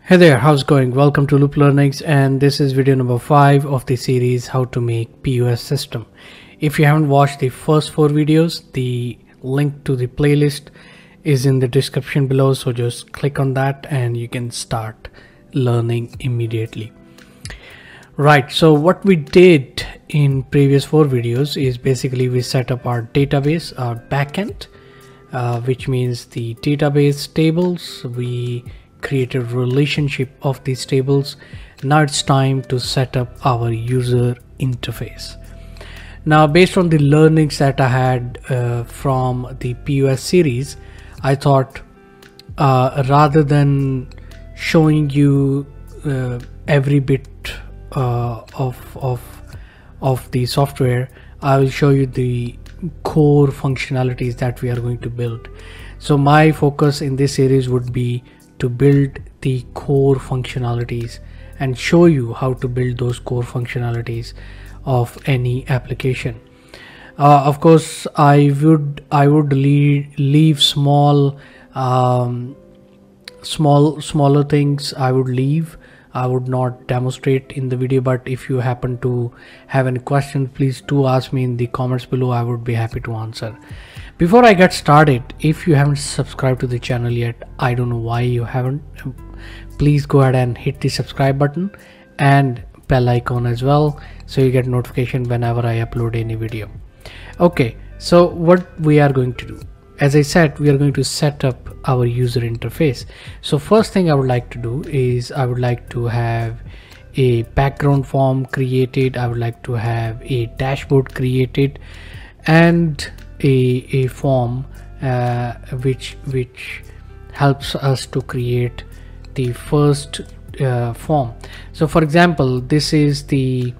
Hey there, how's it going? Welcome to Looplearnings, and this is video number 5 of the series how to make POS system. If you haven't watched the first 4 videos, the link to the playlist is in the description below, so just click on that and you can start learning immediately. Right, so what we did in previous 4 videos is basically we set up our database, our backend, which means the database tables. We created relationship of these tables. Now it's time to set up our user interface. Now, based on the learnings that I had from the POS series, I thought rather than showing you every bit of the software, I will show you the core functionalities that we are going to build. So my focus in this series would be to build the core functionalities and show you how to build those core functionalities of any application. Of course, I would leave smaller things. I would not demonstrate in the video, but if you happen to have any questions, please do ask me in the comments below. I would be happy to answer. Before I get started, if you haven't subscribed to the channel yet, I don't know why you haven't, please go ahead and hit the subscribe button and bell icon as well, so you get notification whenever I upload any video. Okay, so what we are going to do, as I said, we are going to set up our user interface. So first thing I would like to do is I would like to have a background form created. I would like to have a dashboard created and a form which helps us to create the first form. So for example, this is the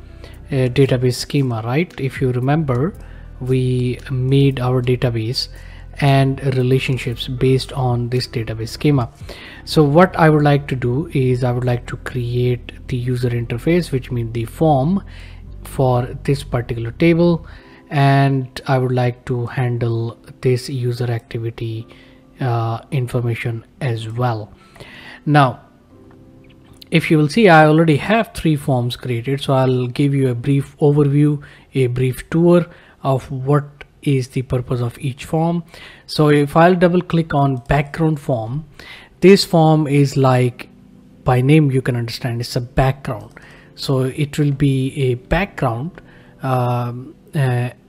database schema, right? If you remember, we made our database and relationships based on this database schema. So what I would like to do is I would like to create the user interface, which means the form for this particular table, and I would like to handle this user activity information as well. Now, if you will see, I already have 3 forms created, so I'll give you a brief overview, a brief tour of what is the purpose of each form. So if I'll double click on background form, this form is like, by name you can understand, it's a background. So it will be a background.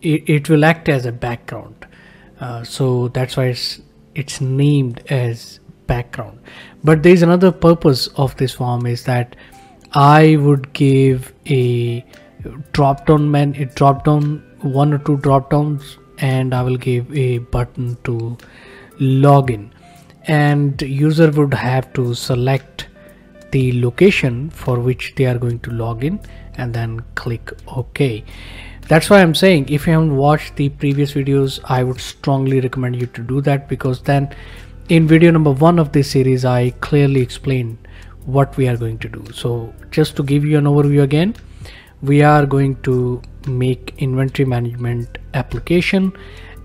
It will act as a background, so that's why it's named as background. But there is another purpose of this form, is that I would give a drop down 1 or 2 drop downs, and I will give a button to login, and user would have to select the location for which they are going to log in and then click OK. That's why I'm saying, if you haven't watched the previous videos, I would strongly recommend you to do that, because then in video number 1 of this series I clearly explained what we are going to do. So just to give you an overview again, we are going to make inventory management application,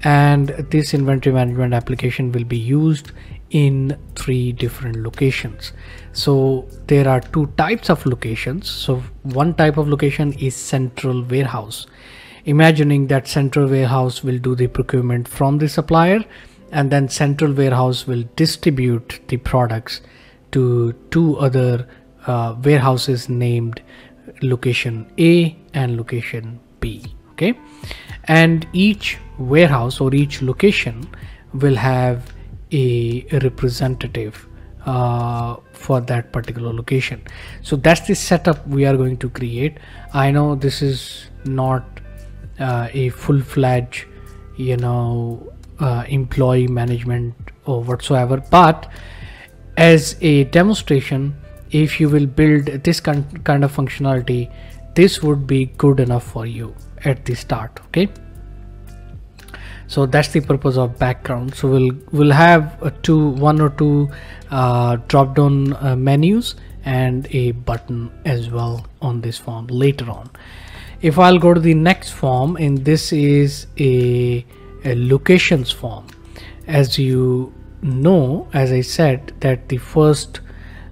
and this inventory management application will be used in 3 different locations. So there are 2 types of locations. So one type of location is central warehouse, imagining that central warehouse will do the procurement from the supplier, and then central warehouse will distribute the products to 2 other warehouses named location A and location B. Okay, and each warehouse or each location will have a representative for that particular location. So that's the setup we are going to create. I know this is not a full-fledged, employee management or whatsoever, but as a demonstration, if you will build this kind of functionality, this would be good enough for you at the start. Okay, so that's the purpose of background. So we'll have 1 or 2 drop down menus and a button as well on this form later on. If I'll go to the next form, and this is a locations form. As you know, as I said, that the first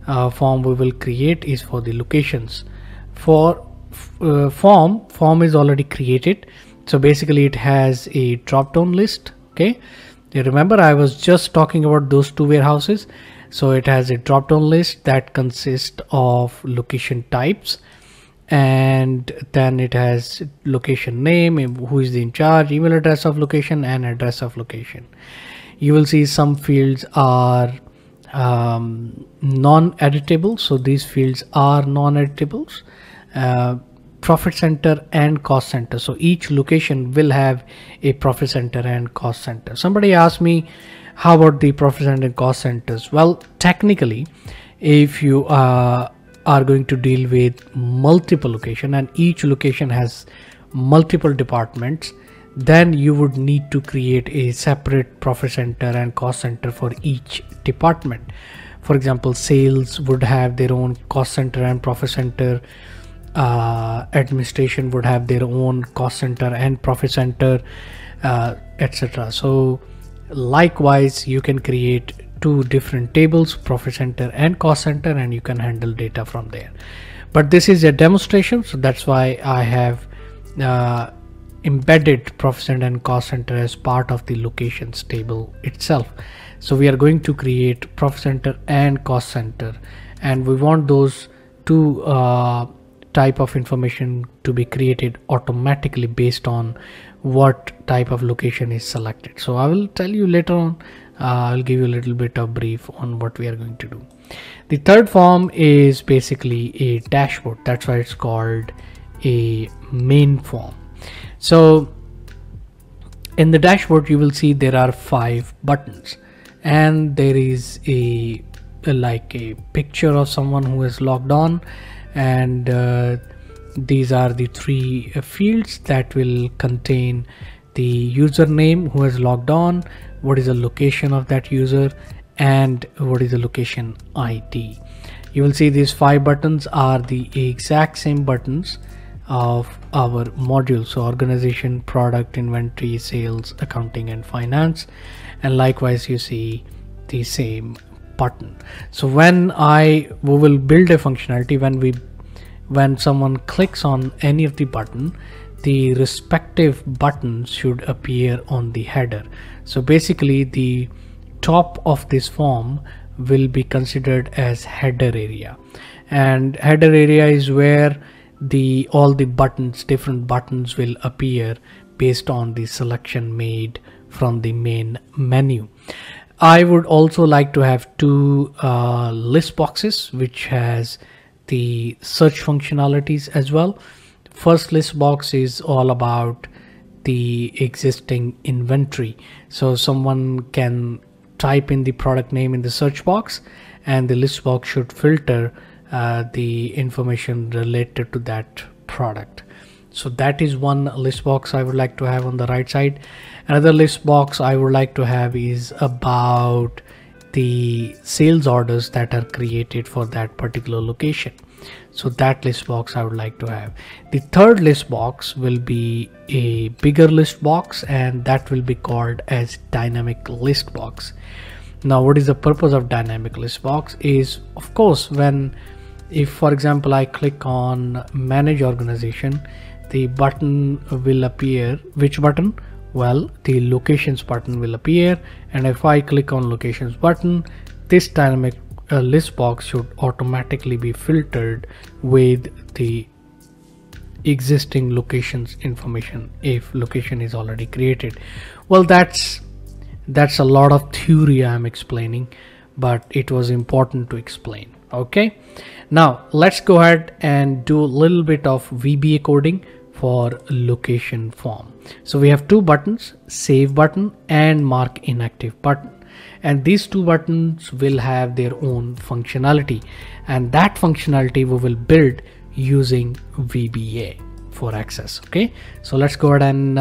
form we will create is for the locations. For form is already created, so basically it has a drop down list. Okay, you remember I was just talking about those two warehouses. So it has a drop down list that consists of location types, and then it has location name, who is the in charge, email address of location, and address of location. You will see some fields are non-editable, so these fields are non-editables. Profit center and cost center, so each location will have a profit center and cost center. Somebody asked me, how about the profit center and cost centers? Well, technically, if you are going to deal with multiple location and each location has multiple departments, then you would need to create a separate profit center and cost center for each department. For example, sales would have their own cost center and profit center. Administration would have their own cost center and profit center, etc. So likewise, you can create two different tables, profit center and cost center, and you can handle data from there. But this is a demonstration, so that's why I have embedded profit center and cost center as part of the locations table itself. So we are going to create profit center and cost center, and we want those two type of information to be created automatically based on what type of location is selected. So I will tell you later on. I'll give you a little bit of brief on what we are going to do. The third form is basically a dashboard. That's why it's called a main form. So in the dashboard, you will see there are 5 buttons, and there is like a picture of someone who is logged on, and these are the 3 fields that will contain the username who has logged on, what is the location of that user, and what is the location ID. You will see these 5 buttons are the exact same buttons of our module. So organization, product, inventory, sales, accounting, and finance. And likewise, you see the same button. So when we will build a functionality, when someone clicks on any of the button, the respective buttons should appear on the header. So basically, the top of this form will be considered as header area, and header area is where all the buttons, different buttons, will appear based on the selection made from the main menu. I would also like to have 2 list boxes which has the search functionalities as well. First list box is all about the existing inventory, so someone can type in the product name in the search box, and the list box should filter the information related to that product. So that is one list box I would like to have on the right side. Another list box I would like to have is about the sales orders that are created for that particular location. So that list box I would like to have. The third list box will be a bigger list box, and that will be called as dynamic list box. Now, what is the purpose of dynamic list box is, of course, if for example I click on manage organization, the button will appear. Which button? Well, the locations button will appear, and if I click on locations button, this dynamic list box should automatically be filtered with the existing locations information if location is already created. Well, that's a lot of theory I'm explaining, but it was important to explain. Okay, now let's go ahead and do a little bit of VBA coding for location form. So we have 2 buttons, save button and mark inactive button, and these 2 buttons will have their own functionality, and that functionality we will build using VBA for access. Okay, so let's go ahead and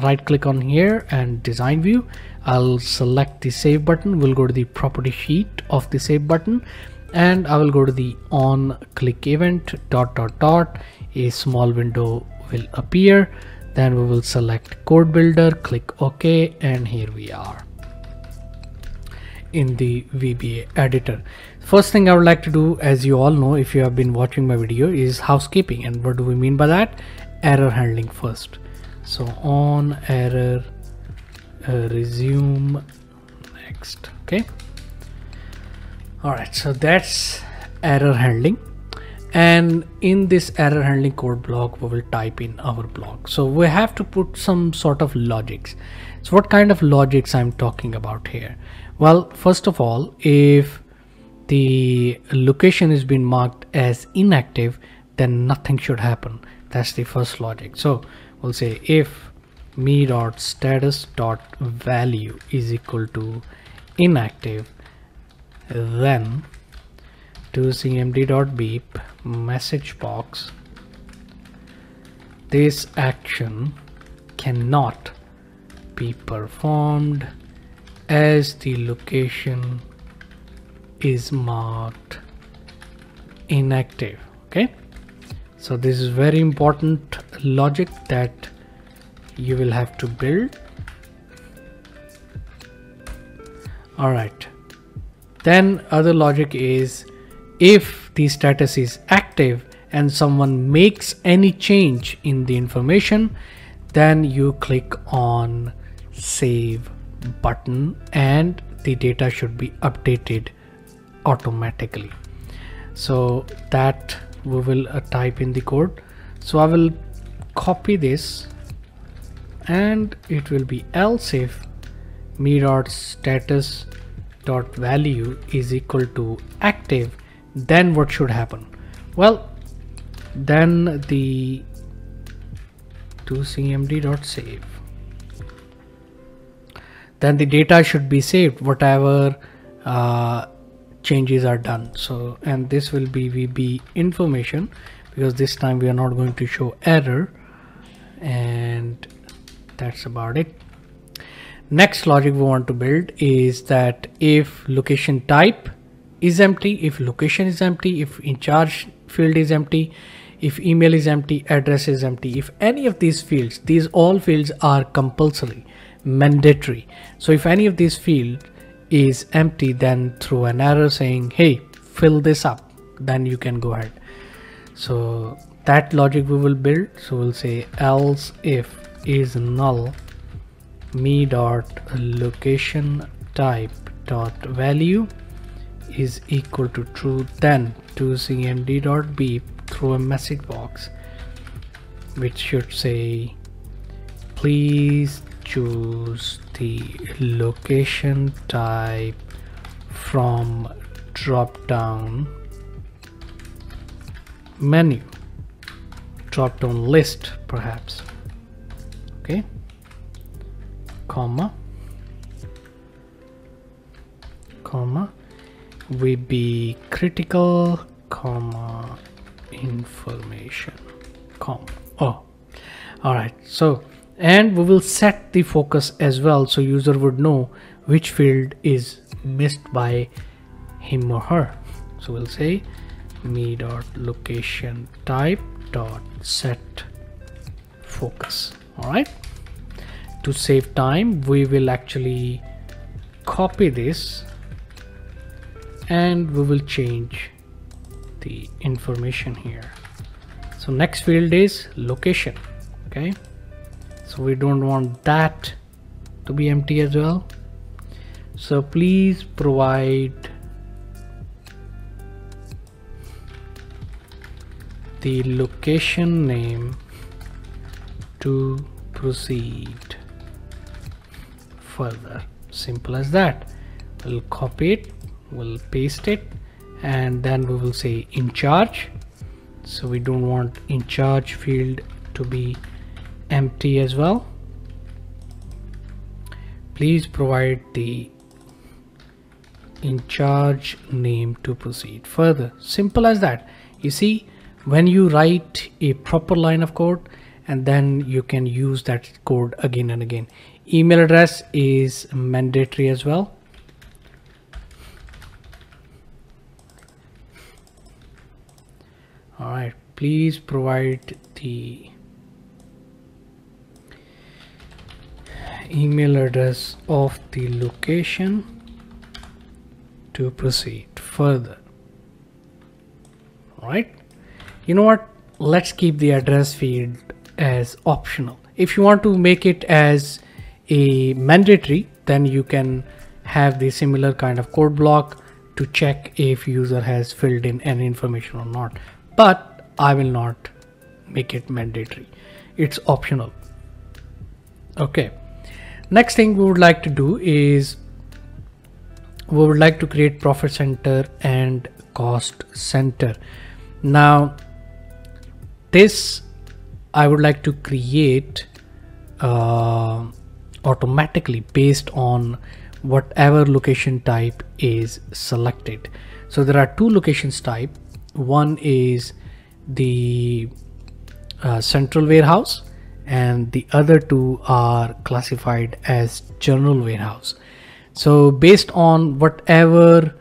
right click on here and design view. I'll select the save button. We'll go to the property sheet of the save button, and I will go to the on click event ... A small window will appear. Then we will select code builder, click OK, and here we are. in the VBA editor. First thing I would like to do, as you all know if you have been watching my video, is housekeeping. And what do we mean by that? Error handling first. So on error, resume next. Okay, all right, so that's error handling. And in this error handling code block, we will type in our block. So we have to put some sort of logics. So what kind of logics I'm talking about here? Well, first of all, if the location has been marked as inactive, then nothing should happen. That's the first logic. So we'll say if me.status.value is equal to inactive, then toCMD.beep message box, this action cannot be performed as the location is marked inactive. Okay, so this is very important logic that you will have to build. All right, then other logic is if the status is active and someone makes any change in the information, then you click on save button and the data should be updated automatically. So that we will type in the code. So I will copy this, and it will be else if me.status.value is equal to active, then what should happen? Well, then the toCMD.save, then the data should be saved, whatever changes are done. So, and this will be VB information, because this time we are not going to show error, and that's about it. Next logic we want to build is that if location type is empty, if location is empty, if in charge field is empty, if email is empty, address is empty, if any of these fields, these all fields are compulsory, mandatory. So if any of these field is empty, then throw an error saying, hey, fill this up, then you can go ahead. So that logic we will build. So we'll say else if is null, me.location type dot value is equal to true, then toCMD.beep through a message box which should say please choose the location type from drop down menu, drop down list perhaps. Okay, comma VB critical, comma information, comma. Oh, all right. So, and we will set the focus as well, so user would know which field is missed by him or her. So we'll say me.location type dot set focus. All right, to save time, we will actually copy this and we will change the information here. So next field is location. Okay, so we don't want that to be empty as well. So please provide the location name to proceed further. Simple as that. We'll copy it, we'll paste it, and then we will say in charge. So we don't want in charge field to be empty as well. Please provide the in charge name to proceed further. Simple as that. You see, when you write a proper line of code, and then you can use that code again and again. Email address is mandatory as well. All right, please provide the email address of the location to proceed further. All right, you know what, let's keep the address field as optional. If you want to make it as a mandatory, then you can have the similar kind of code block to check if user has filled in any information or not, but I will not make it mandatory, it's optional. Okay, next thing we would like to do is we would like to create profit center and cost center. Now this I would like to create automatically based on whatever location type is selected. So there are two locations type. One is the central warehouse and the other two are classified as general warehouse. So based on whatever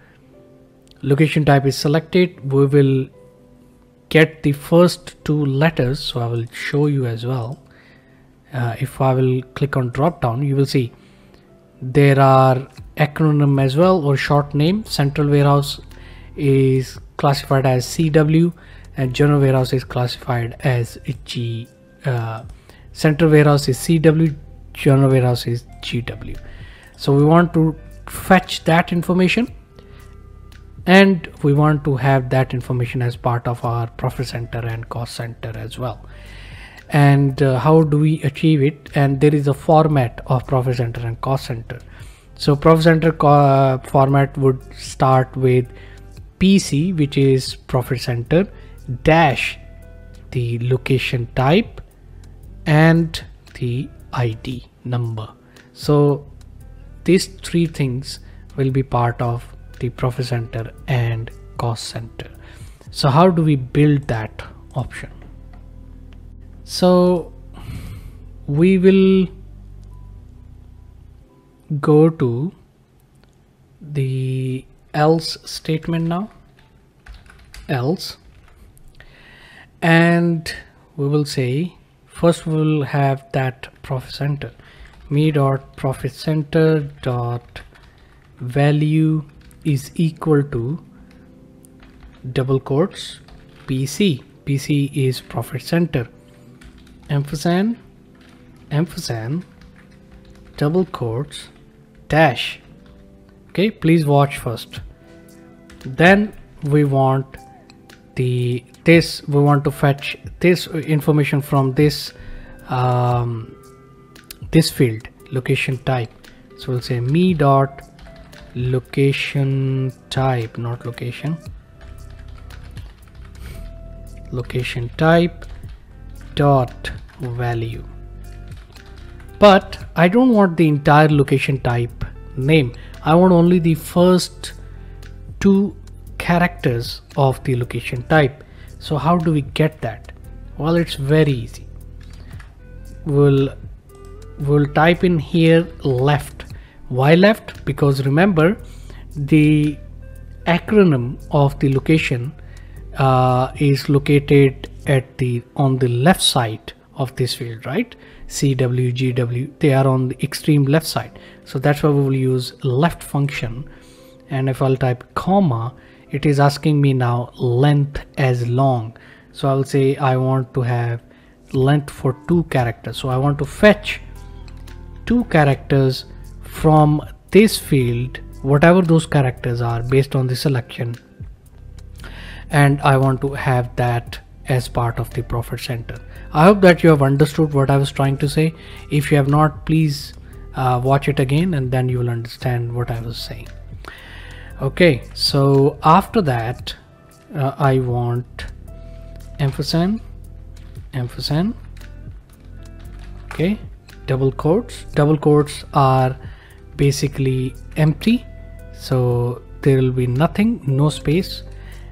location type is selected, we will get the first two letters. So I will show you as well. If I will click on drop down, you will see there are acronym as well, or short name. Central warehouse is classified as CW and general warehouse is classified as G. Central warehouse is CW, general warehouse is GW. So we want to fetch that information and we want to have that information as part of our profit center and cost center as well. And how do we achieve it? And there is a format of profit center and cost center. So profit center format would start with PC, which is profit center, dash the location type and the ID number. So these three things will be part of the profit center and cost center. So how do we build that option? So we will go to the else statement now, else, and we will say first we will have that profit center, me dot profit center dot value is equal to double quotes PC. PC is profit center, ampersand double quotes dash. Okay, please watch first. Then we want we want to fetch this information from this this field, location type. So we'll say me dot location type, not location, location type dot value. But I don't want the entire location type name. I want only the first two characters of the location type. So how do we get that? Well, it's very easy. We'll type in here left. Why left? Because remember, the acronym of the location is located at on the left side of this field, right? CW, GW, they are on the extreme left side. So that's why we will use left function. And if I'll type comma, it is asking me now length as long. So I'll say I want to have length for 2 characters. So I want to fetch 2 characters from this field, whatever those characters are based on the selection, and I want to have that as part of the profit center. I hope that you have understood what I was trying to say. If you have not, please watch it again and then you will understand what I was saying. Okay, so after that I want ampersand, okay, double quotes are basically empty, so there will be nothing, no space,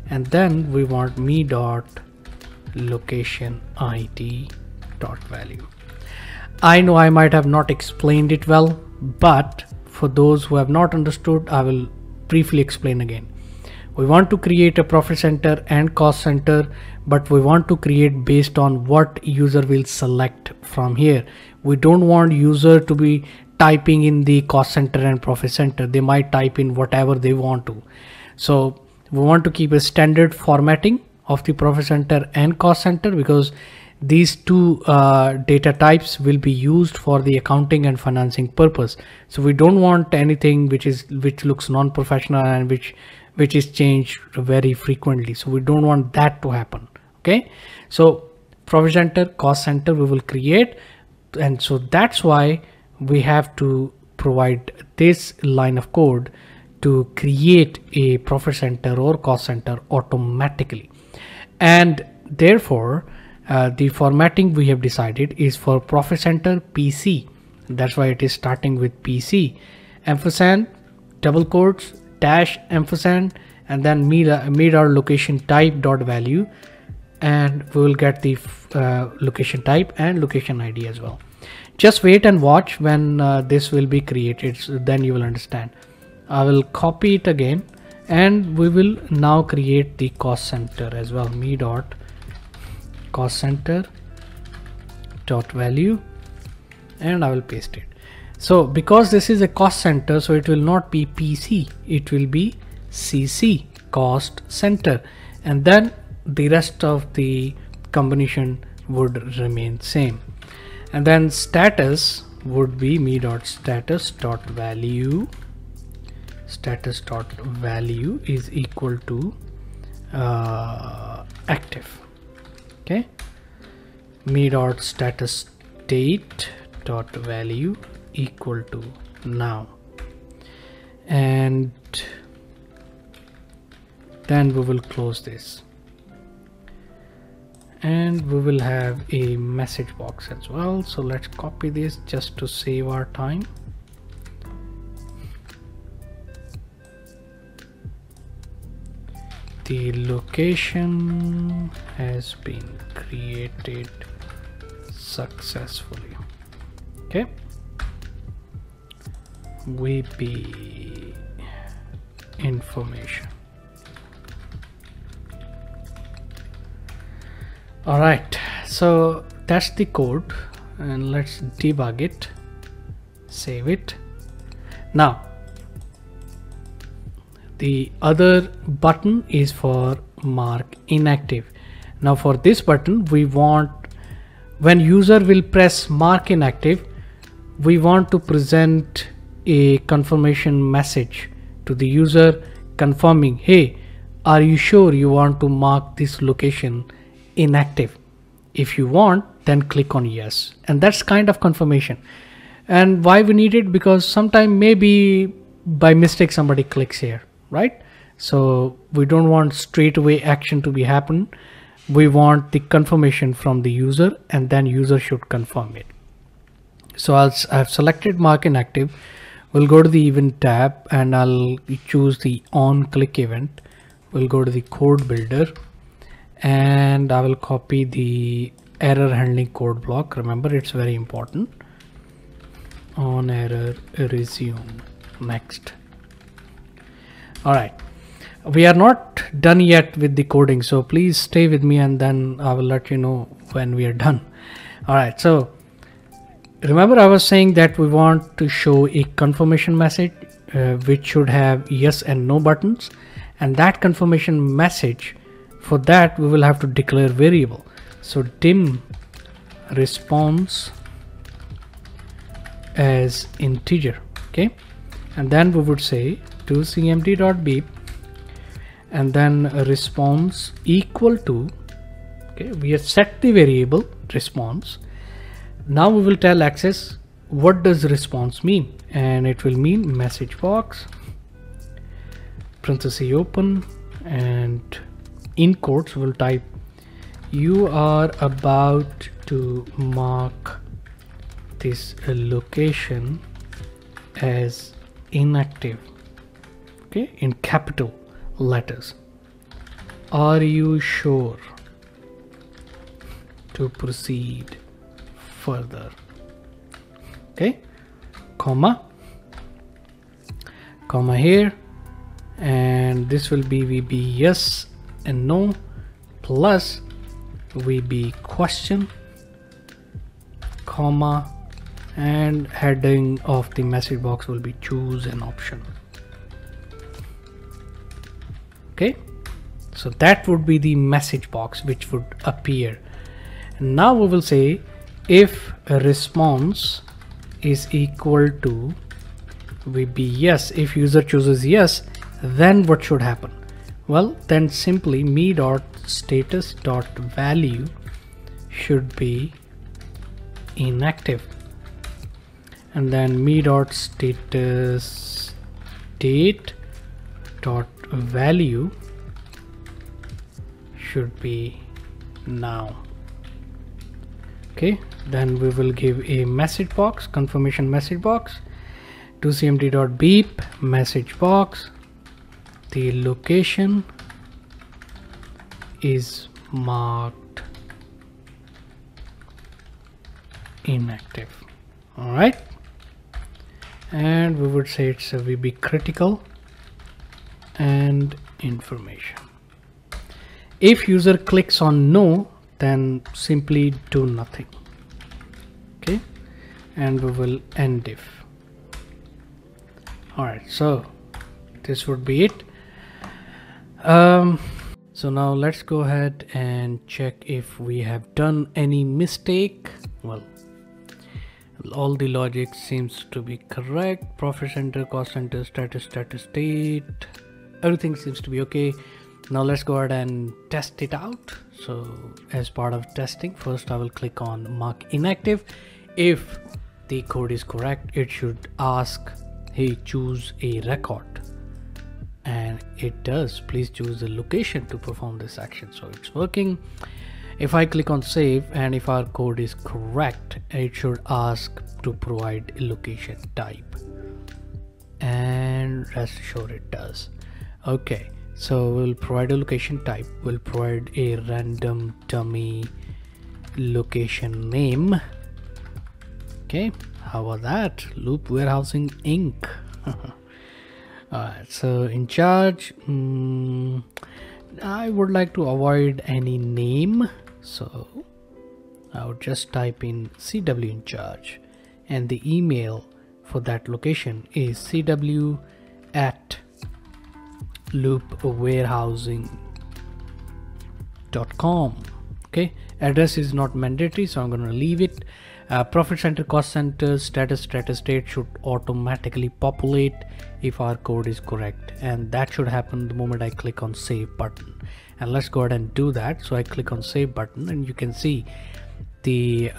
and then we want me dot location ID dot value. I know I might have not explained it well, but for those who have not understood, I will briefly explain again. We want to create a profit center and cost center, but we want to create based on what user will select from here. We don't want user to be typing in the cost center and profit center. They might type in whatever they want to. So we want to keep a standard formatting of the profit center and cost center, because these two data types will be used for the accounting and financing purpose. So we don't want anything which looks non-professional and which is changed very frequently. So we don't want that to happen. Okay, so profit center, cost center we will create, and so that's why we have to provide this line of code to create a profit center or cost center automatically. And therefore the formatting we have decided is for profit center PC. That's why it is starting with PC, ampersand, double quotes, dash, ampersand, and then mid our location type dot value, and we will get the location type and location ID as well. Just wait and watch when this will be created, so then you will understand. I will copy it again, and we will now create the cost center as well. Me dot cost center dot value, and I will paste it. So because this is a cost center, so it will not be PC, it will be CC, cost center, and then the rest of the combination would remain same. And then status would be me dot status dot value. Status dot value is equal to active. Okay, me dot status state dot value equal to now, and then we will close this, and we will have a message box as well. So let's copy this just to save our time. The location has been created successfully. Okay, VP information. All right, so that's the code, and let's debug it, save it. Now the other button is for mark inactive. Now for this button, we want, when user will press mark inactive, we want to present a confirmation message to the user confirming, hey, are you sure you want to mark this location inactive? If you want, then click on yes, and that's kind of confirmation. And why we need it? Because sometime maybe by mistake somebody clicks here, right? So we don't want straight away action to be happen. We want the confirmation from the user, and then user should confirm it. So I've selected mark inactive. We'll go to the event tab, and I'll choose the on click event. We'll go to the code builder, and I will copy the error handling code block. Remember, it's very important. On error resume next. All right, we are not done yet with the coding, so please stay with me, and then I will let you know when we are done. All right, so remember I was saying that we want to show a confirmation message which should have yes and no buttons, and that confirmation message, for that we will have to declare variable. So dim response as integer. Okay, and then we would say to cmd.beep, and then a response equal to, okay, we have set the variable response. Now we will tell access what does response mean, and it will mean message box parenthesis open, and in quotes we'll type you are about to mark this location as inactive, okay, in capital letters. Are you sure to proceed further? Okay, comma here, and this will be VB yes and no plus VB question, comma and heading of the message box will be choose an option. Okay, so that would be the message box which would appear. Now we will say if a response is equal to will be yes. If user chooses yes, then what should happen? Well, then simply me.status.value should be inactive, and then me.status date.value should be now. Okay, then we will give a message box, confirmation message box, to cmd.beep message box. The location is marked inactive. All right, and we would say it's a VB critical and information. If user clicks on no, then simply do nothing. Okay, and we will end if. All right, so this would be it. So now let's go ahead and check if we have done any mistake. Well, all the logic seems to be correct. Profit center, cost center, status date, everything seems to be okay. Now let's go ahead and test it out. So as part of testing, first I will click on mark inactive. If the code is correct, it should ask, hey, choose a record, and it does. Please choose the location to perform this action. So it's working. If I click on save, and if our code is correct, it should ask to provide a location type, and rest assured it does. Okay, so we'll provide a location type. We'll provide a random dummy location name. Okay, how about that? Loop Warehousing Inc. Alright, so in charge, I would like to avoid any name, so I would just type in CW in charge, and the email for that location is cw@loopwarehousing.com. okay, address is not mandatory, so I'm going to leave it. Profit center, cost center, status date should automatically populate if our code is correct, and that should happen the moment I click on save button. And let's go ahead and do that. So I click on save button, and you can see the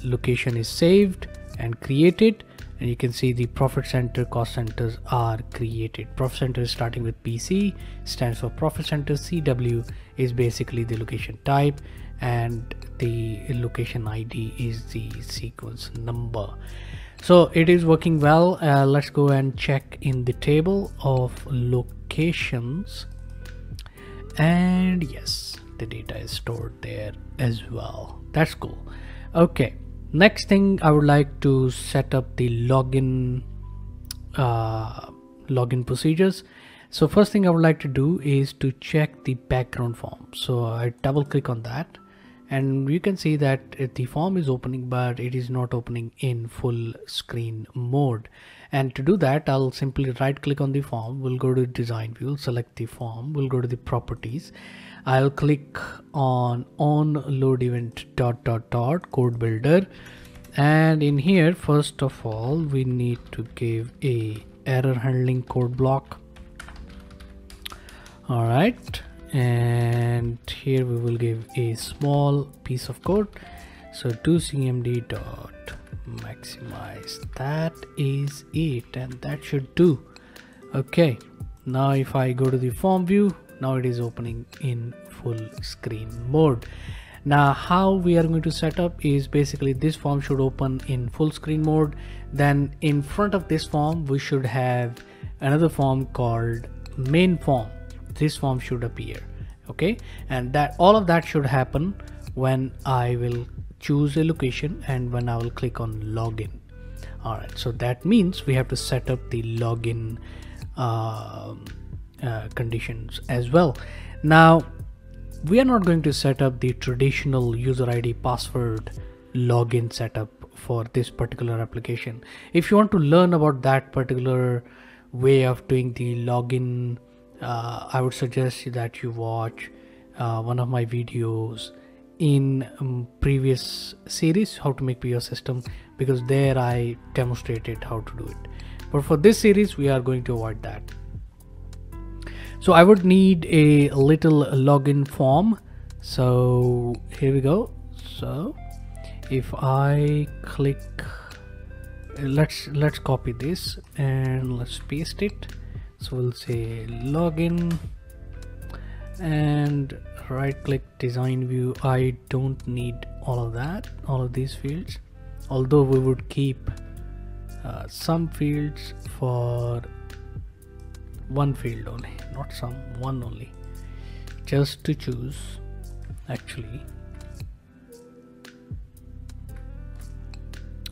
location is saved and created, and you can see the profit center, cost centers are created. Profit center is starting with PC, stands for profit center. CW is basically the location type, and the location ID is the sequence number. So it is working well. Let's go and check in the table of locations, and yes, the data is stored there as well. That's cool. Okay, next thing, I would like to set up the login procedures. So first thing I would like to do is to check the background form. So I double click on that, and you can see that the form is opening, but it is not opening in full screen mode. And to do that, I'll simply right click on the form. We'll go to design view, select the form, we'll go to the properties. I'll click on load event ... code builder, and in here, first of all, we need to give a error handling code block. All right, and here we will give a small piece of code. So do cmd dot maximize. That is it, and that should do. Okay, now if I go to the form view, now it is opening in full screen mode. Now how we are going to set up is basically this form should open in full screen mode. Then in front of this form, we should have another form called main form. This form should appear. Okay, and that all of that should happen when I will choose a location and when I will click on login. All right, so that means we have to set up the login conditions as well. Now we are not going to set up the traditional user ID password login setup for this particular application. If you want to learn about that particular way of doing the login, I would suggest that you watch one of my videos in previous series, how to make your system, because there I demonstrated how to do it. But for this series we are going to avoid that. So I would need a little login form. So here we go. So if I click, let's copy this and let's paste it. So we'll say login and right click design view. I don't need all of that, all of these fields, although we would keep some fields for one field only, not some, one only, just to choose actually.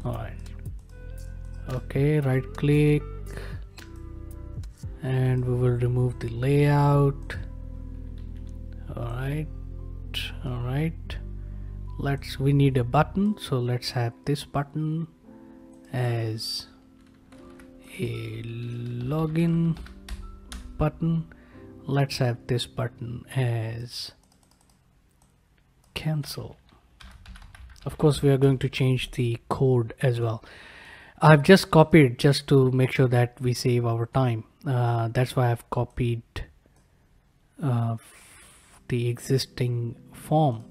Alright, okay, right click and we will remove the layout. Alright, we need a button, so let's have this button as a login button. Let's have this button as cancel. Of course we are going to change the code as well. I've just copied just to make sure that we save our time. That's why I've copied the existing form,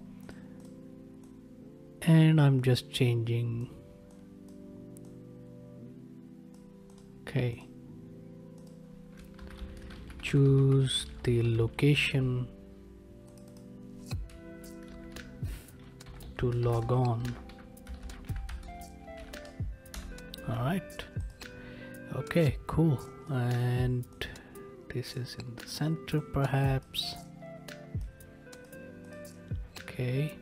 and I'm just changing. Okay, choose the location to log on. All right, okay, cool. And this is in the center perhaps. Okay,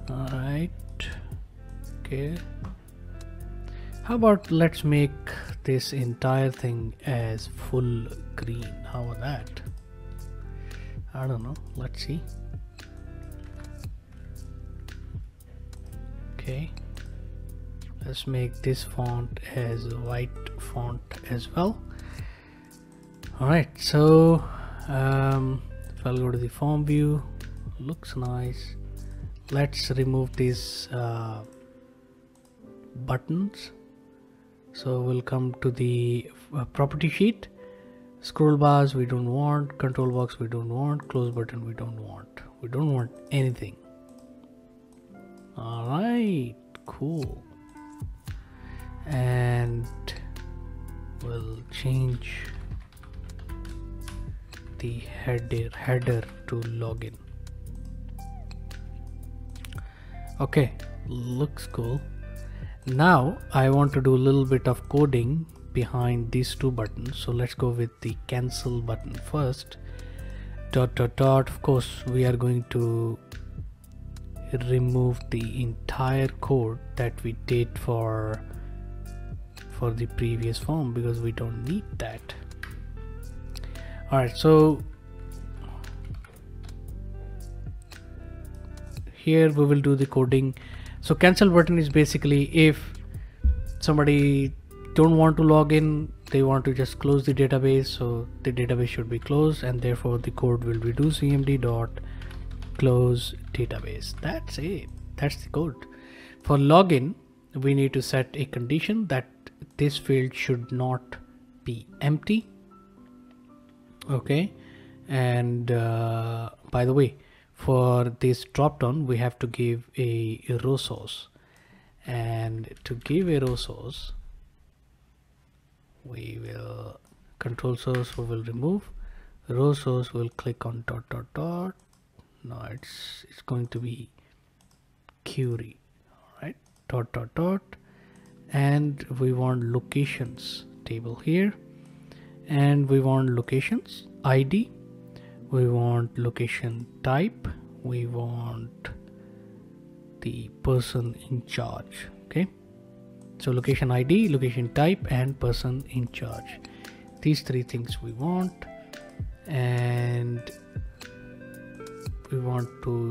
all right, okay. How about let's make this entire thing as full green? How about that? I don't know, let's see. Okay, let's make this font as a white font as well. All right, so if I'll go to the form view, looks nice. Let's remove these buttons. So we'll come to the property sheet. Scroll bars we don't want, control box we don't want, close button we don't want. We don't want anything. All right, cool. And we'll change the header to login. Okay, looks cool. Now I want to do a little bit of coding behind these two buttons. So let's go with the cancel button first. ... Of course we are going to remove the entire code that we did for the previous form because we don't need that. All right, so here we will do the coding. So cancel button is basically if somebody don't want to log in, they want to just close the database, so the database should be closed, and therefore the code will be do cmd dot close database. That's it, that's the code. For login we need to set a condition that this field should not be empty. Okay, and by the way, for this drop down we have to give a row source, and to give a row source we will control source, we will remove row source, we'll click on ... No, it's going to be query. All right, ... and we want locations table here, and we want locations ID, we want location type, we want the person in charge. Okay, so location ID, location type, and person in charge, these three things we want. And we want to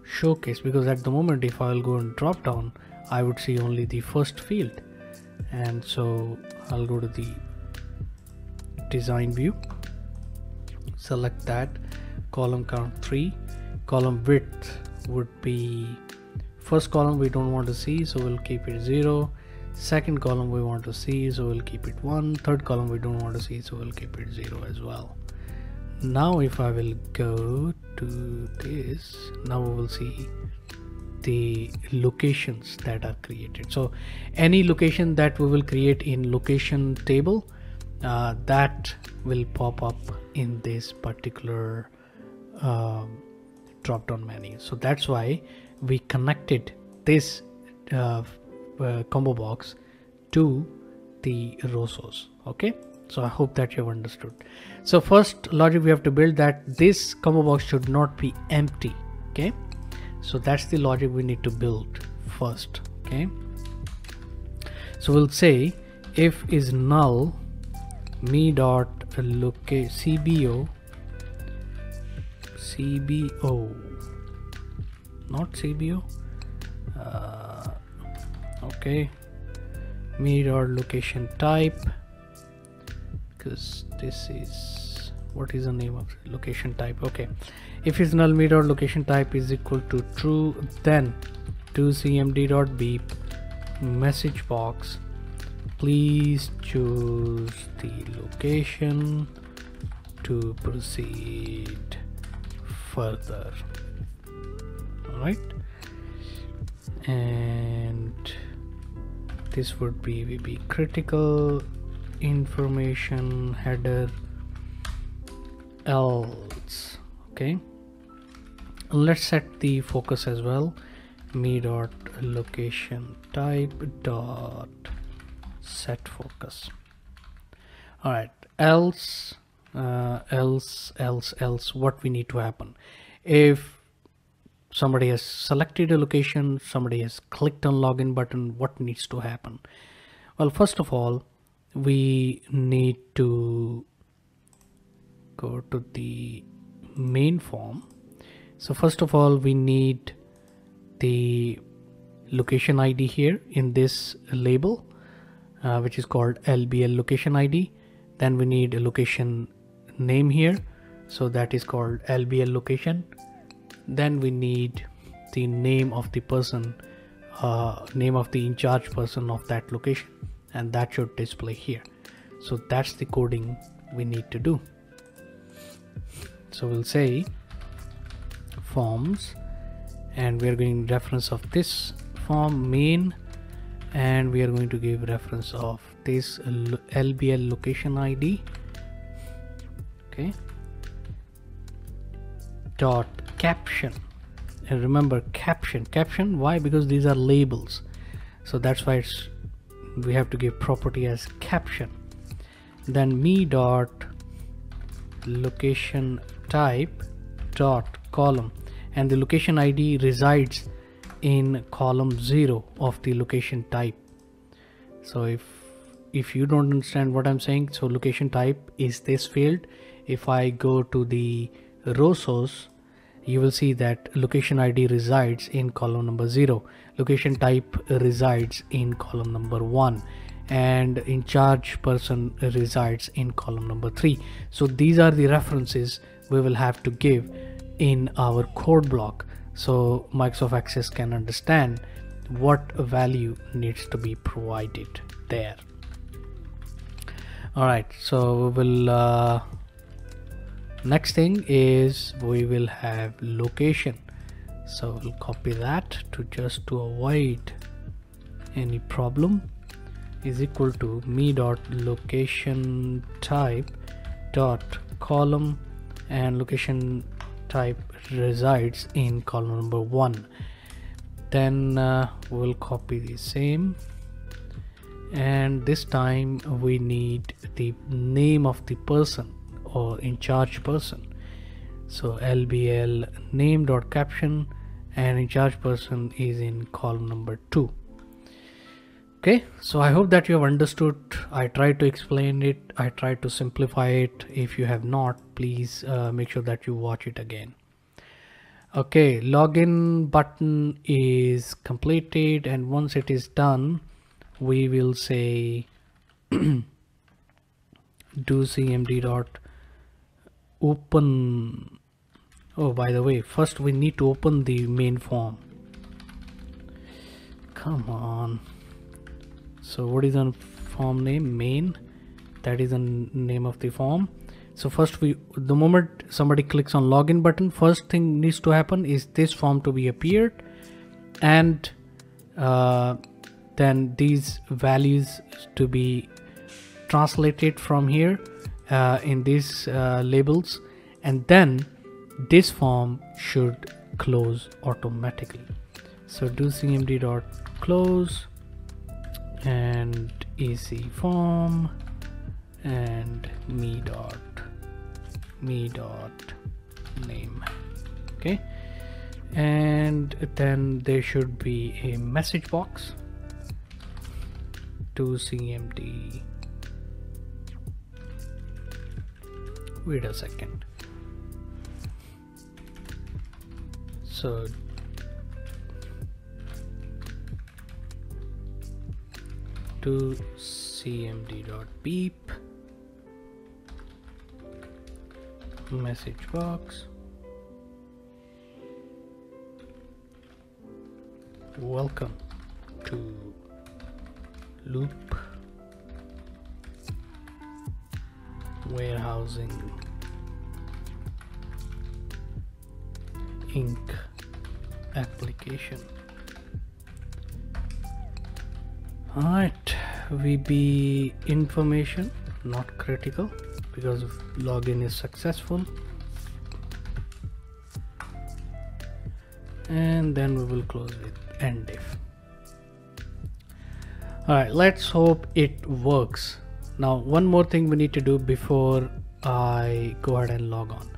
showcase, because at the moment if I will go and drop down, I would see only the first field. And so I'll go to the design view, select that, column count 3, column width would be, first column we don't want to see, so we'll keep it 0. Second column we want to see, so we'll keep it 1. Third column we don't want to see, so we'll keep it 0 as well. Now if I will go to this, now we will see the locations that are created. So any location that we will create in location table, that will pop up in this particular drop down menu. So that's why we connected this combo box to the row source. Okay, so I hope that you have understood. So first logic we have to build, that this combo box should not be empty. Okay, so that's the logic we need to build first. Okay, so we'll say if is null me dot locate cbo, not cbo, okay, me dot location type, because this is, what is the name of location type? Okay, if is null me dot location type is equal to true, then do cmd dot beep message box, please choose the location to proceed further. All right, and this would be VB critical information header else. Okay, let's set the focus as well, me dot location type dot set focus. All right, else what we need to happen, if somebody has selected a location, somebody has clicked on login button, what needs to happen? Well, first of all we need to go to the main form. So first of all we need the location ID here in this label, which is called LBL location ID. Then we need a location name here, so that is called LBL location. Then we need the name of the person, name of the in charge person of that location, and that should display here. So that's the coding we need to do. So we'll say forms, and we are going reference of this form main, and we are going to give reference of this LBL location ID. Okay, dot caption, and remember caption, why? Because these are labels, so that's why we have to give property as caption. Then me dot location type dot column, and the location ID resides in column 0 of the location type. So if you don't understand what I'm saying, so location type is this field. If I go to the row source, you will see that location ID resides in column number 0, location type resides in column number 1, and in charge person resides in column number 3. So these are the references we will have to give in our code block, so Microsoft Access can understand what value needs to be provided there. All right, so we will next thing is we will have location. So we'll copy that to avoid any problem, is equal to me dot location type dot column, and location type resides in column number 1. Then we'll copy the same, and this time we need the name of the person or in charge person. So LBL name dot caption, and in charge person is in column number 2. Okay, so I hope that you have understood. I tried to explain it, I tried to simplify it. If you have not, please make sure that you watch it again. Okay, login button is completed, and once it is done, we will say do cmd dot open. Oh, by the way, first we need to open the main form. Come on. So what is the form name? Main. That is the name of the form. So first, the moment somebody clicks on login button, first thing needs to happen is this form to be appeared, and then these values to be translated from here in these labels, and then this form should close automatically. So do cmd dot close and ec form and me dot name. Okay, and then there should be a message box to cmd. Wait a second. So to cmd dot beep message box, welcome to Loop Warehousing Inc. application. Alright, VB information not critical because login is successful, and then we will close with end if. Alright, let's hope it works. Now one more thing we need to do before I go ahead and log on.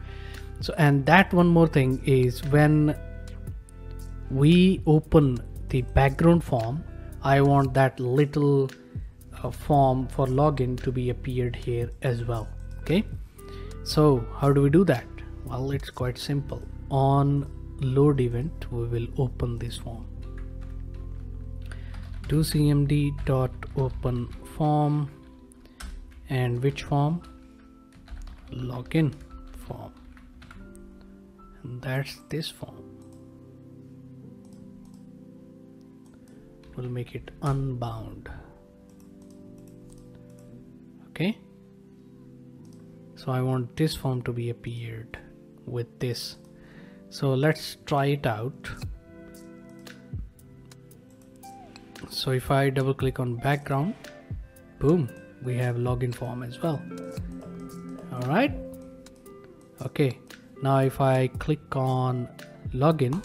So, and that one more thing is when we open the background form, I want that little form for login to be appeared here as well. Okay, so how do we do that? Well, it's quite simple. On load event, we will open this form. Do cmd dot open form, and which form? Login form, and that's this form. We'll make it unbound. Okay, so I want this form to be appeared with this. So let's try it out. So if I double click on background, boom, we have login form as well. All right, okay, now if I click on login,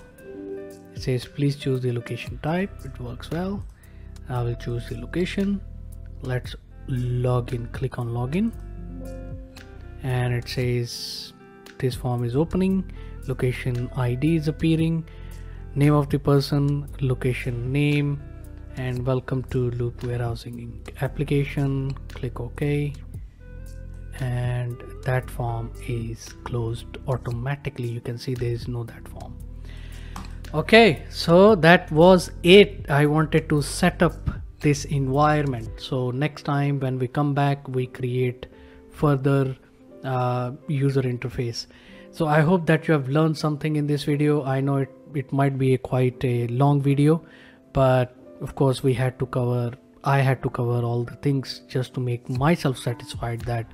it says please choose the location type. It works well. I will choose the location. Let's login. Click on login, and it says this form is opening, location ID is appearing, name of the person, location name, and welcome to Loop Warehousing Inc. application. Click OK, and that form is closed automatically. You can see there is no that form. Okay, so that was it. I wanted to set up this environment, so next time when we come back, we create further user interface. So I hope that you have learned something in this video. I know it might be quite a long video, but of course I had to cover all the things just to make myself satisfied that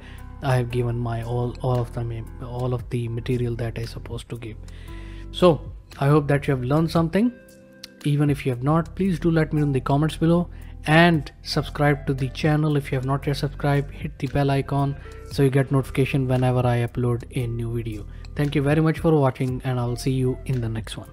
I have given my all of the material that I supposed to give. So I hope that you have learned something. Even if you have not, please do let me know in the comments below, and subscribe to the channel if you have not yet subscribed. Hit the bell icon so you get notification whenever I upload a new video. Thank you very much for watching, and I'll see you in the next one.